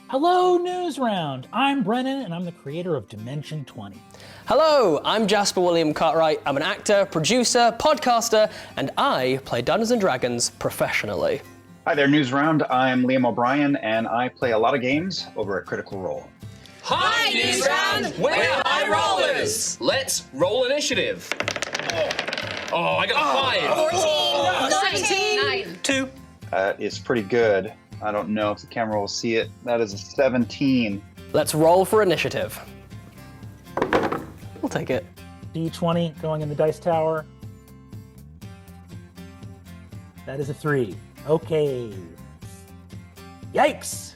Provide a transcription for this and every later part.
Hello, News Round. I'm Brennan, and I'm the creator of Dimension 20. Hello, I'm Jasper William Cartwright. I'm an actor, producer, podcaster, and I play Dungeons & Dragons professionally. Hi there, News Round. I'm Liam O'Brien, and I play a lot of games over at Critical Role. Hi, News Round! We're High Rollers! Let's roll initiative. Oh, I got 5. 14, 19. 2. It's pretty good. I don't know if the camera will see it. That is a 17. Let's roll for initiative. We'll take it. D20 going in the dice tower. That is a 3. Okay. Yikes!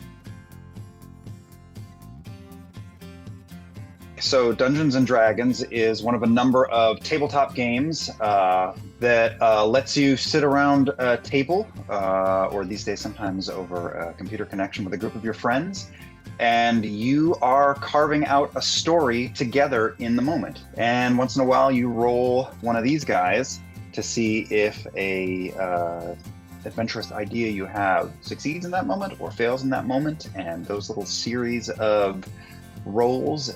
So Dungeons & Dragons is one of a number of tabletop games that lets you sit around a table, or these days sometimes over a computer connection with a group of your friends, and you are carving out a story together in the moment. And once in a while you roll one of these guys to see if a adventurous idea you have succeeds in that moment or fails in that moment, and those little series of rolls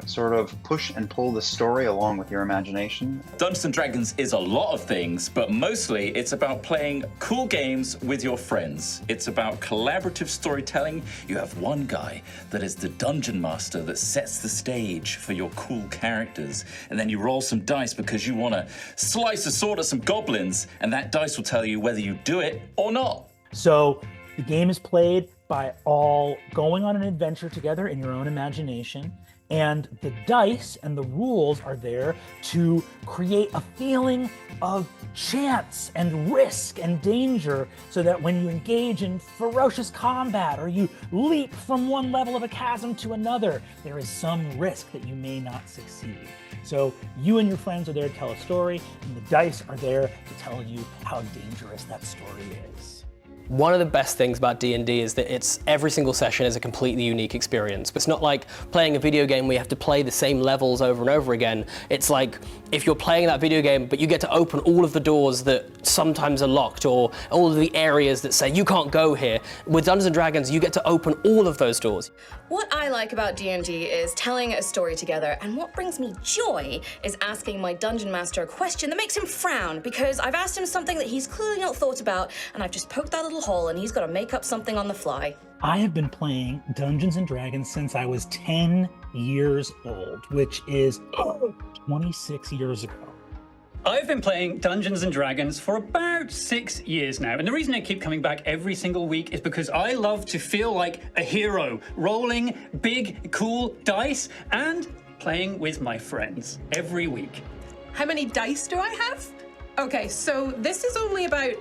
sort of push and pull the story along with your imagination. Dungeons & Dragons is a lot of things, but mostly it's about playing cool games with your friends. It's about collaborative storytelling. You have one guy that is the dungeon master that sets the stage for your cool characters, and then you roll some dice because you want to slice a sword at some goblins, and that dice will tell you whether you do it or not. So the game is played by all going on an adventure together in your own imagination, and the dice and the rules are there to create a feeling of chance and risk and danger, so that when you engage in ferocious combat or you leap from one level of a chasm to another, there is some risk that you may not succeed. So you and your friends are there to tell a story, and the dice are there to tell you how dangerous that story is. One of the best things about D&D is that every single session is a completely unique experience. It's not like playing a video game where you have to play the same levels over and over again. It's like if you're playing that video game, but you get to open all of the doors that sometimes are locked, or all of the areas that say you can't go here. With Dungeons & Dragons, you get to open all of those doors. What I like about D&D is telling a story together, and what brings me joy is asking my dungeon master a question that makes him frown, because I've asked him something that he's clearly not thought about, and I've just poked that little hole and he's got to make up something on the fly. I have been playing Dungeons & Dragons since I was 10 years old, which is 26 years ago. I've been playing Dungeons & Dragons for about 6 years now, and the reason I keep coming back every single week is because I love to feel like a hero, rolling big, cool dice and playing with my friends every week. How many dice do I have? Okay, so this is only about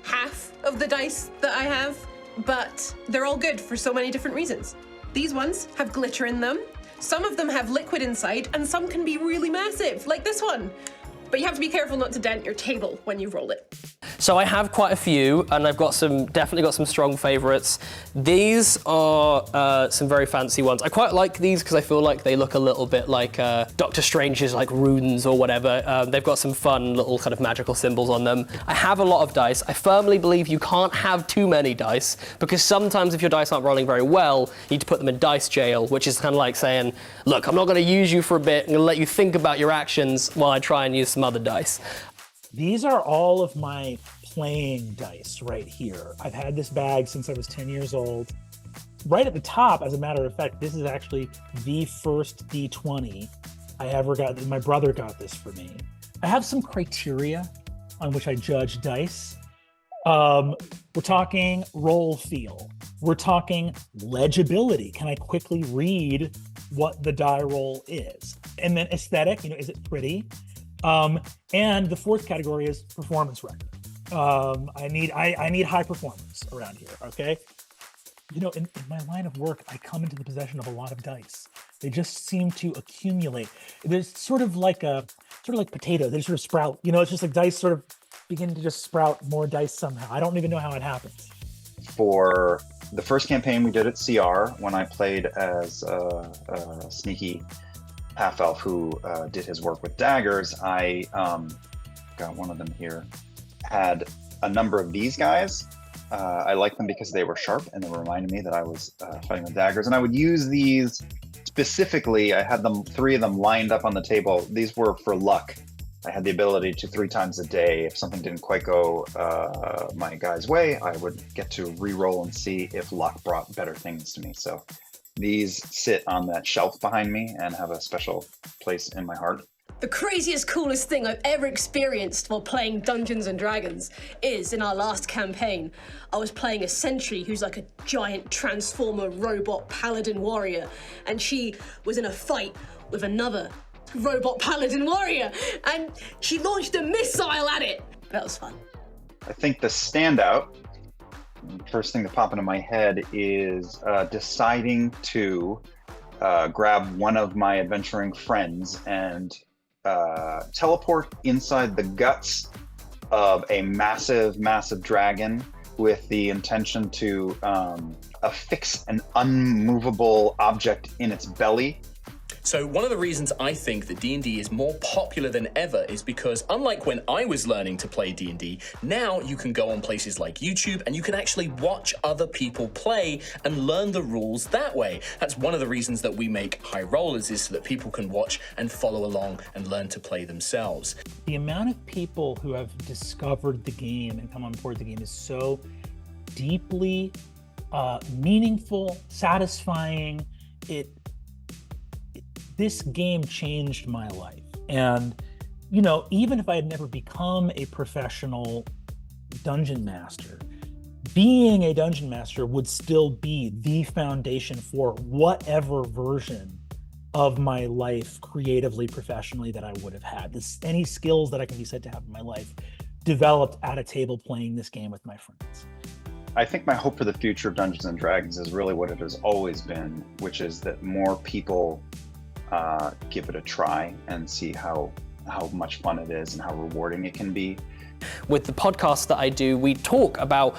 half of the dice that I have, but they're all good for so many different reasons. These ones have glitter in them, some of them have liquid inside, and some can be really massive, like this one. But you have to be careful not to dent your table when you roll it. So I have quite a few, and I've definitely got some strong favorites. These are some very fancy ones. I quite like these because I feel like they look a little bit like Doctor Strange's like runes or whatever. They've got some fun little kind of magical symbols on them. I have a lot of dice. I firmly believe you can't have too many dice, because sometimes if your dice aren't rolling very well, you need to put them in dice jail, which is kind of like saying, look, I'm not going to use you for a bit. I'm going to let you think about your actions while I try and use some other dice. These are all of my playing dice right here. I've had this bag since I was 10 years old. Right at the top, as a matter of fact, this is actually the first D20 I ever got. My brother got this for me. I have some criteria on which I judge dice. We're talking roll feel. We're talking legibility. Can I quickly read what the die roll is? And then aesthetic, is it pretty? And the fourth category is performance record. I need high performance around here, okay? In my line of work, I come into the possession of a lot of dice. They just seem to accumulate. There's sort of like potatoes. They sort of sprout. It's just like dice sort of begin to just sprout more dice somehow. I don't even know how it happens. For the first campaign we did at CR, when I played as a sneaky half-elf who did his work with daggers, I got one of them here, had a number of these guys, I like them because they were sharp and they reminded me that I was fighting with daggers. And I would use these specifically. I had 3 of them lined up on the table. These were for luck. I had the ability to 3 times a day, if something didn't quite go my guy's way, I would get to re-roll and see if luck brought better things to me. So these sit on that shelf behind me and have a special place in my heart. The craziest, coolest thing I've ever experienced while playing Dungeons and Dragons is in our last campaign. I was playing a sentry who's like a giant transformer robot paladin warrior, and she was in a fight with another robot paladin warrior, and she launched a missile at it. That was fun. I think the standout, first thing to pop into my head is deciding to grab one of my adventuring friends and teleport inside the guts of a massive dragon with the intention to affix an unmovable object in its belly. So one of the reasons I think that D&D is more popular than ever is because unlike when I was learning to play D&D, now you can go on places like YouTube and you can actually watch other people play and learn the rules that way. That's one of the reasons that we make High Rollers, is so that people can watch and follow along and learn to play themselves. The amount of people who have discovered the game and come on board the game is so deeply meaningful, satisfying. This game changed my life. And, you know, even if I had never become a professional dungeon master, being a dungeon master would still be the foundation for whatever version of my life, creatively, professionally, that I would have had. Any skills that I can be said to have in my life developed at a table playing this game with my friends. I think my hope for the future of Dungeons and Dragons is really what it has always been, which is that more people give it a try and see how much fun it is and how rewarding it can be. With the podcast that I do, we talk about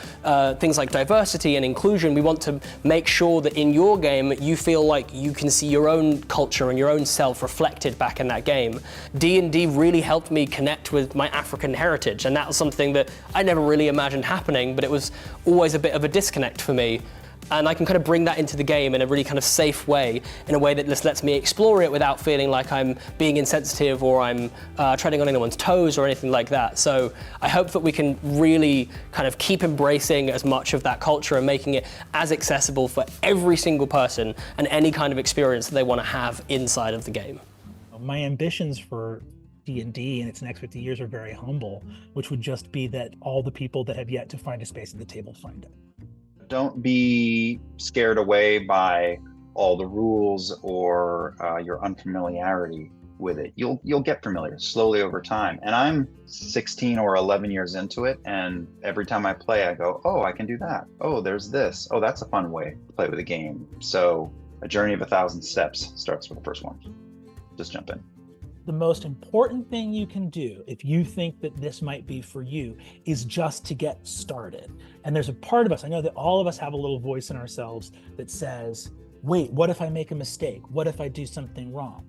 things like diversity and inclusion. We want to make sure that in your game, you feel like you can see your own culture and your own self reflected back in that game. D&D really helped me connect with my African heritage, and that was something that I never really imagined happening, but it was always a bit of a disconnect for me. And I can kind of bring that into the game in a really kind of safe way, in a way that just lets me explore it without feeling like I'm being insensitive or I'm treading on anyone's toes or anything like that. So I hope that we can really kind of keep embracing as much of that culture and making it as accessible for every single person and any kind of experience that they want to have inside of the game. My ambitions for D&D in its next 50 years are very humble, which would just be that all the people that have yet to find a space at the table find it. Don't be scared away by all the rules or your unfamiliarity with it. You'll get familiar slowly over time. And I'm 16 or 11 years into it, and every time I play, I go, oh, I can do that. Oh, there's this. Oh, that's a fun way to play with a game. So a journey of 1,000 steps starts with the first one. Just jump in. The most important thing you can do if you think that this might be for you is just to get started. And there's a part of us, I know that all of us have a little voice in ourselves that says, wait, what if I make a mistake? What if I do something wrong?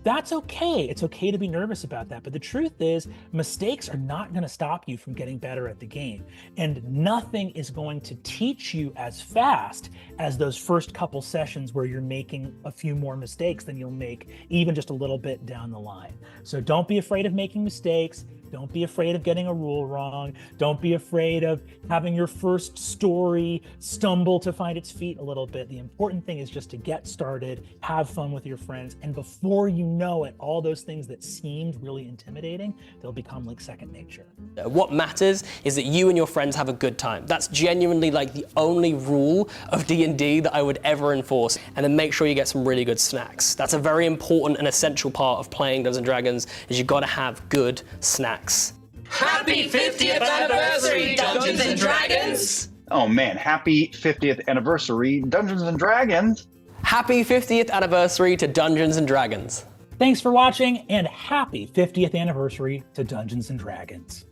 That's okay. It's okay to be nervous about that. But the truth is, mistakes are not going to stop you from getting better at the game. And nothing is going to teach you as fast as those first couple sessions where you're making a few more mistakes than you'll make even just a little bit down the line. So don't be afraid of making mistakes. Don't be afraid of getting a rule wrong. Don't be afraid of having your first story stumble to find its feet a little bit. The important thing is just to get started, have fun with your friends, and before you know it, all those things that seemed really intimidating, they'll become like second nature. What matters is that you and your friends have a good time. That's genuinely like the only rule of D&D that I would ever enforce. And then make sure you get some really good snacks. That's a very important and essential part of playing Dungeons & Dragons, is you've got to have good snacks. Happy 50th anniversary, Dungeons and Dragons! Oh man, happy 50th anniversary, Dungeons and Dragons! Happy 50th anniversary to Dungeons and Dragons. Thanks for watching, and happy 50th anniversary to Dungeons and Dragons.